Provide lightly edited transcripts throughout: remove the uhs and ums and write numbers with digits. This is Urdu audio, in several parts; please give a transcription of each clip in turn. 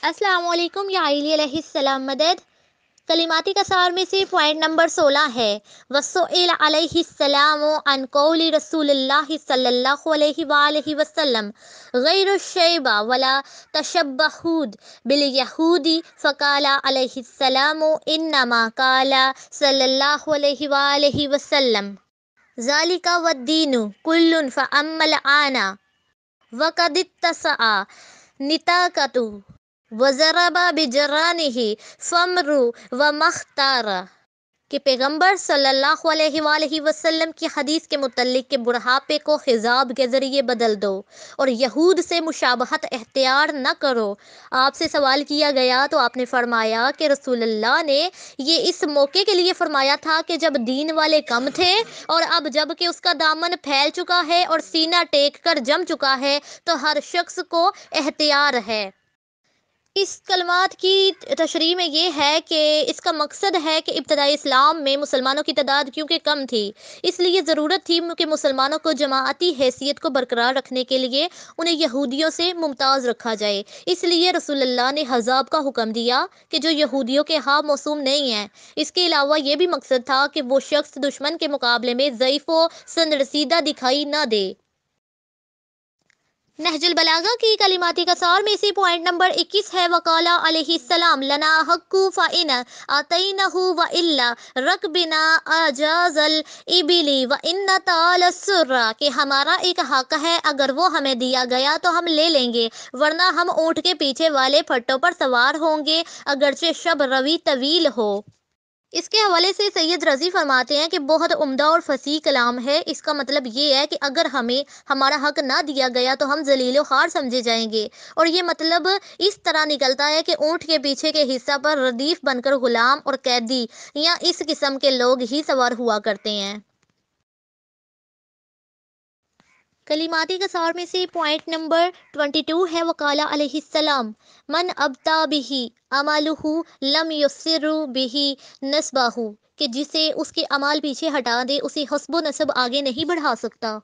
السلام علیکم یا علی علیہ السلام مدد۔ کلماتی کثار میں سے پوائنٹ نمبر 16 ہے وَسُئِلَ علیہ السلام عن قول رسول اللہ صلی اللہ علیہ وآلہ وسلم غیر الشیب ولا تشبہود بالیہود فقال علیہ السلام انما قال صلی اللہ علیہ وآلہ وسلم ذالک والدین کل فاما الآن وقد اتسع نطاقۃ وضرب بجرانہ فمر ومختار کہ پیغمبر صلی اللہ علیہ وآلہ وسلم کی حدیث کے متعلق کہ بڑھاپے کو خضاب کے ذریعے بدل دو اور یہود سے مشابہت اختیار نہ کرو۔ آپ سے سوال کیا گیا تو آپ نے فرمایا کہ رسول اللہ نے یہ اس موقع کے لیے فرمایا تھا کہ جب دین والے کم تھے، اور اب جب کہ اس کا دامن پھیل چکا ہے اور سینہ ٹیک کر جم چکا ہے تو ہر شخص کو اختیار ہے۔ اس کلمات کی تشریح میں یہ ہے کہ اس کا مقصد ہے کہ ابتدائی اسلام میں مسلمانوں کی تعداد کیونکہ کم تھی، اس لیے ضرورت تھی کہ مسلمانوں کو جماعتی حیثیت کو برقرار رکھنے کے لیے انہیں یہودیوں سے ممتاز رکھا جائے۔ اس لیے رسول اللہ نے حزاب کا حکم دیا کہ جو یہودیوں کے ہاں موسوم نہیں ہیں۔ اس کے علاوہ یہ بھی مقصد تھا کہ وہ شخص دشمن کے مقابلے میں ضعیف و سنرسیدہ دکھائی نہ دے۔ نہج البلاغہ کی کلماتی کثار میں سے پوائنٹ نمبر 21 ہے وقال علیہ السلام لنا حق فإن آتینہ وإلا رکبنا اجاز الإبل وإن تعالی السر کہ ہمارا ایک حق ہے، اگر وہ ہمیں دیا گیا تو ہم لے لیں گے، ورنہ ہم اونٹ کے پیچھے والے پھٹوں پر سوار ہوں گے اگرچہ شب روی طویل ہو۔ اس کے حوالے سے سید رضی فرماتے ہیں کہ بہت عمدہ اور فصیح کلام ہے۔ اس کا مطلب یہ ہے کہ اگر ہمیں ہمارا حق نہ دیا گیا تو ہم ذلیل و خوار سمجھے جائیں گے، اور یہ مطلب اس طرح نکلتا ہے کہ اونٹ کے پیچھے کے حصہ پر ردیف بن کر غلام اور قیدی یا اس قسم کے لوگ ہی سوار ہوا کرتے ہیں۔ کلماتی کثار میں سے پوائنٹ نمبر 22 ہے وقال علیہ السلام من ابطا بہ عملہ لم یسر بہ نسبہ کہ جسے اس کے اعمال پیچھے ہٹا دے اسے حسب و نسب آگے نہیں بڑھا سکتا۔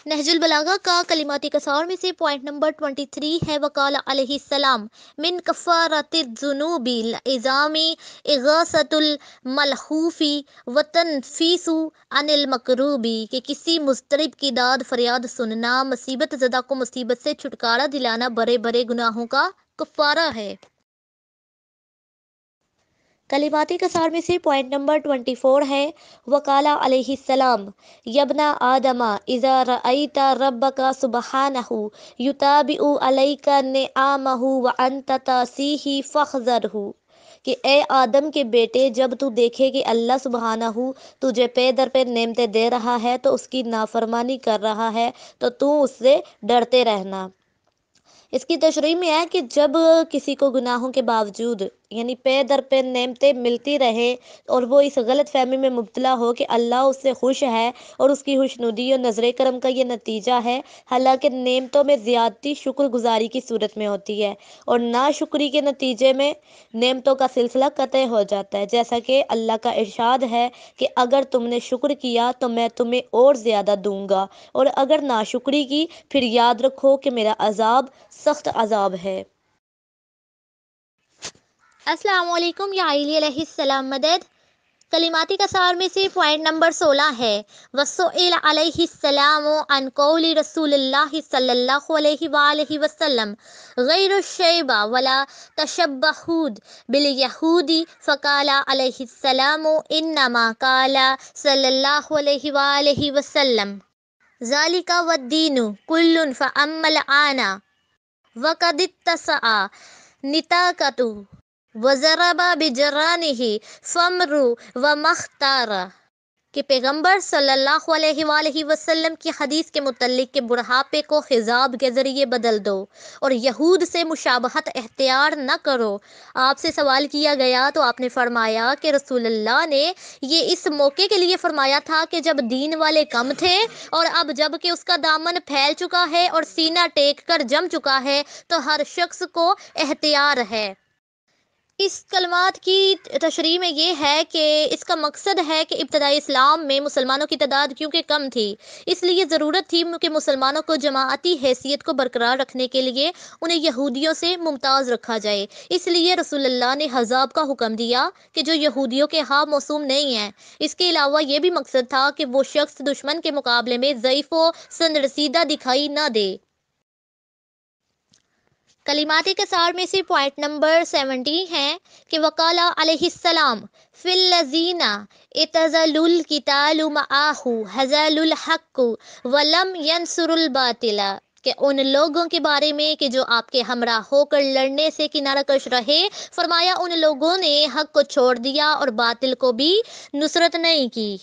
نہج البلاغہ کا کلماتی کثار میں سے پوائنٹ نمبر 23 ہے وقال علیہ السلام من کفارات الذنوب العظام اغاثۃ الملہوف وتنفیس عن المکروب کہ کسی مضطرب کی داد فریاد سننا، مصیبت زدہ کو مصیبت سے چھٹکارا دلانا بڑے بڑے گناہوں کا کفارہ ہے۔ کلماتی کثار میں سے پوائنٹ نمبر 24 ہے وقال علیہ السلام یبن آدم اذا رأیت ربک سبحانہ یتابع علیک نعمہ وانت تعصیہ فاحذرہ کہ اے آدم کے بیٹے، جب تو دیکھے کہ اللہ سبحانہ تجھے پے در پے نعمتیں دے رہا ہے تو اس کی نافرمانی کر رہا ہے تو اس سے ڈرتے رہنا۔ اس کی تشریح میں ہے کہ جب کسی کو گناہوں کے باوجود یعنی پے در پے نعمتیں ملتی رہے اور وہ اس غلط فہمی میں مبتلا ہو کہ اللہ اس سے خوش ہے اور اس کی خوشنودی اور نظر کرم کا یہ نتیجہ ہے، حالانکہ نعمتوں میں زیادتی شکر گزاری کی صورت میں ہوتی ہے اور ناشکری کے نتیجے میں نعمتوں کا سلسلہ قطع ہو جاتا ہے، جیسا کہ اللہ کا ارشاد ہے کہ اگر تم نے شکر کیا تو میں تمہیں اور زیادہ دوں گا، اور اگر ناشکری کی پھر یاد رکھو کہ میرا عذاب سخت عذاب ہے۔ السلام علیکم یا علی علیہ السلام مدد۔ کلماتی کثار میں سے پوائنٹ نمبر 16 ہے وَسُئِلَ علیہ السلام عن قول رسول اللہ صلی اللہ علیہ وآلہ وسلم غیر الشیب ولا تشبہود بالیہود فقال علیہ السلام انما قال صلی اللہ علیہ وآلہ وسلم ذالک والدین کل فاما الآن وقد اتسع نطاقۃ وضرب بجرانہ فمر ومختار کہ پیغمبر صلی اللہ علیہ وآلہ وسلم کی حدیث کے متعلق کہ بڑھاپے کو خضاب کے ذریعے بدل دو اور یہود سے مشابہت اختیار نہ کرو۔ آپ سے سوال کیا گیا تو آپ نے فرمایا کہ رسول اللہ نے یہ اس موقع کے لیے فرمایا تھا کہ جب دین والے کم تھے، اور اب جب کہ اس کا دامن پھیل چکا ہے اور سینہ ٹیک کر جم چکا ہے تو ہر شخص کو اختیار ہے۔ اس کلمات کی تشریح میں یہ ہے کہ اس کا مقصد ہے کہ ابتدائی اسلام میں مسلمانوں کی تعداد کیونکہ کم تھی، اس لیے ضرورت تھی کہ مسلمانوں کو جماعتی حیثیت کو برقرار رکھنے کے لیے انہیں یہودیوں سے ممتاز رکھا جائے۔ اس لیے رسول اللہ نے حزاب کا حکم دیا کہ جو یہودیوں کے ہاں موسوم نہیں ہیں۔ اس کے علاوہ یہ بھی مقصد تھا کہ وہ شخص دشمن کے مقابلے میں ضعیف و سنرسیدہ دکھائی نہ دے۔ کلماتی کسار میں سے پوائنٹ نمبر 70 ہے کہ وقال علیہ السلام فی الذین اعتزلوا القتال معہ حزل الحق ولم ینصروا الباطل، کہ ان لوگوں کے بارے میں کہ جو آپ کے ہمراہ ہو کر لڑنے سے کنارہ کش رہے، فرمایا ان لوگوں نے حق کو چھوڑ دیا اور باطل کو بھی نصرت نہیں کی۔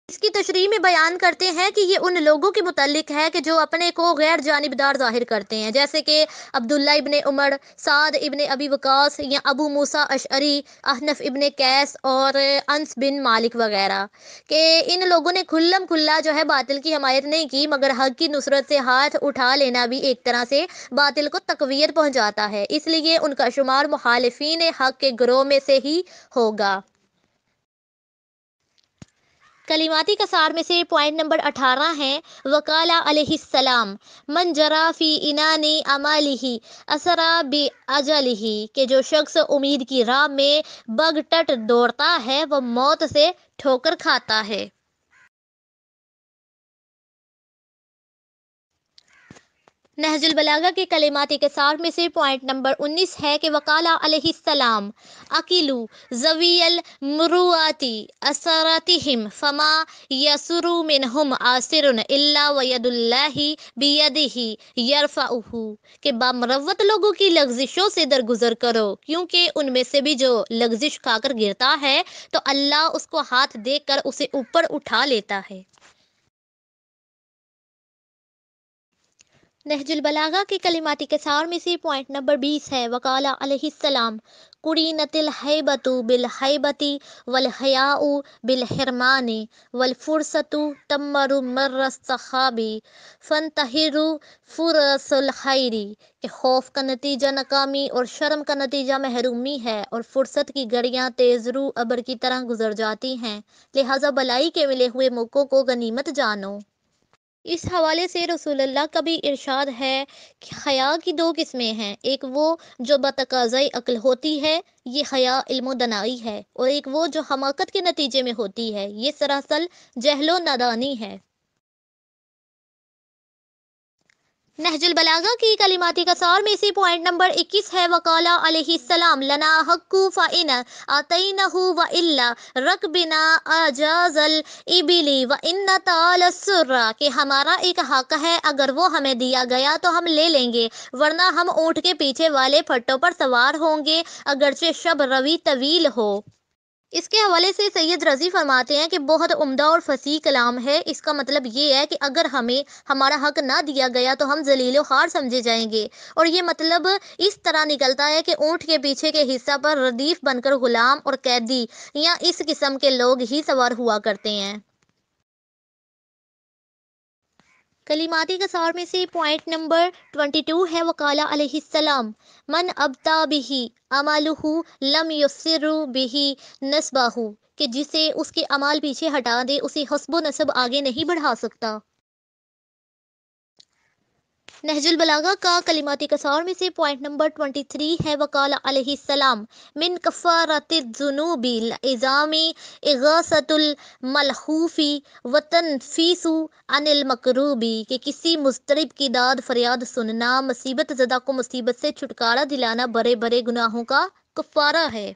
اس کی تشریح میں بیان کرتے ہیں کہ یہ ان لوگوں کے متعلق ہے کہ جو اپنے کو غیر جانبدار ظاہر کرتے ہیں، جیسے کہ عبداللہ ابن عمر، سعد ابن ابی وقاص یا ابو موسیٰ اشعری، احنف ابن قیس اور انس بن مالک وغیرہ، کہ ان لوگوں نے کھلم کھلا جو ہے باطل کی حمایت نہیں کی، مگر حق کی نصرت سے ہاتھ اٹھا لینا بھی ایک طرح سے باطل کو تقویت پہنچاتا ہے، اس لیے ان کا شمار مخالفین حق کے گروہ میں سے ہی ہوگا۔ کلماتی کسار میں سے پوائنٹ نمبر 18 ہے وقال علیہ السلام من جرا فی انان اعمالہ اسرا باجلہ، کہ جو شخص امید کی راہ میں بگٹٹ دوڑتا ہے وہ موت سے ٹھوکر کھاتا ہے۔ نہج البلاغہ کے کلماتی کسار میں سے پوائنٹ نمبر 19 ہے کہ وقال علیہ السلام اکیلو ذوی المروءات اسراتہم فما یسر منہم آسر الا وید اللہ بیدہ یرفعہ، کہ بامروت لوگوں کی لغزشوں سے درگزر کرو، کیونکہ ان میں سے بھی جو لغزش کھا کر گرتا ہے تو اللہ اس کو ہاتھ دے کر اسے اوپر اٹھا لیتا ہے۔ نہج البلاغہ کے کلماتی کسار میں سے پوائنٹ نمبر 20 ہے وقال علیہ السلام قرینت الہیبۃ بالہیبۃ والحیاء بالحرمان والفرصۃ تمر مر السحاب فانتہر فرص الخیر، کہ خوف کا نتیجہ ناکامی اور شرم کا نتیجہ محرومی ہے، اور فرصت کی گھڑیاں تیز رو ابر کی طرح گزر جاتی ہیں، لہٰذا بلائی کے ملے ہوئے موقعوں کو غنیمت جانو۔ اس حوالے سے رسول اللہ کا بھی ارشاد ہے کہ حیا کی دو قسمیں ہیں، ایک وہ جو بتقاضۂ عقل ہوتی ہے، یہ حیا علم و دانائی ہے، اور ایک وہ جو حماقت کے نتیجے میں ہوتی ہے، یہ سراسر جہل و نادانی ہے۔ نہج البلاغہ کی کلماتی کسار میں سے پوائنٹ نمبر 21 ہے وقال علیہ السلام لنا حق فإن آتینہ وإلا رکبنا اجاز الإبل وإن تعالی السرہ، کہ ہمارا ایک حق ہے، اگر وہ ہمیں دیا گیا تو ہم لے لیں گے، ورنہ ہم اونٹ کے پیچھے والے پھٹوں پر سوار ہوں گے، اگرچہ شب روی طویل ہو۔ اس کے حوالے سے سید رضی فرماتے ہیں کہ بہت عمدہ اور فصیح کلام ہے، اس کا مطلب یہ ہے کہ اگر ہمیں ہمارا حق نہ دیا گیا تو ہم ذلیل و خوار سمجھے جائیں گے، اور یہ مطلب اس طرح نکلتا ہے کہ اونٹ کے پیچھے کے حصہ پر ردیف بن کر غلام اور قیدی یا اس قسم کے لوگ ہی سوار ہوا کرتے ہیں۔ کلماتی کسار میں سے پوائنٹ نمبر 22 ہے وقال علیہ السلام من ابطا بہ عملہ لم یسر بہ نسبہ، کہ جسے اس کے اعمال پیچھے ہٹا دے اسے حسب و نسب آگے نہیں بڑھا سکتا۔ نہج البلاغہ کا کلماتی کسار میں سے پوائنٹ نمبر 23 ہے وقال علیہ السلام من کفارۃ الذنوب العظام اغاثۃ الملہوف وتنفیس عن المکروب، کہ کسی مضطرب کی داد فریاد سننا، مصیبت زدہ کو مصیبت سے چھٹکارا دلانا بڑے بڑے گناہوں کا کفارہ ہے۔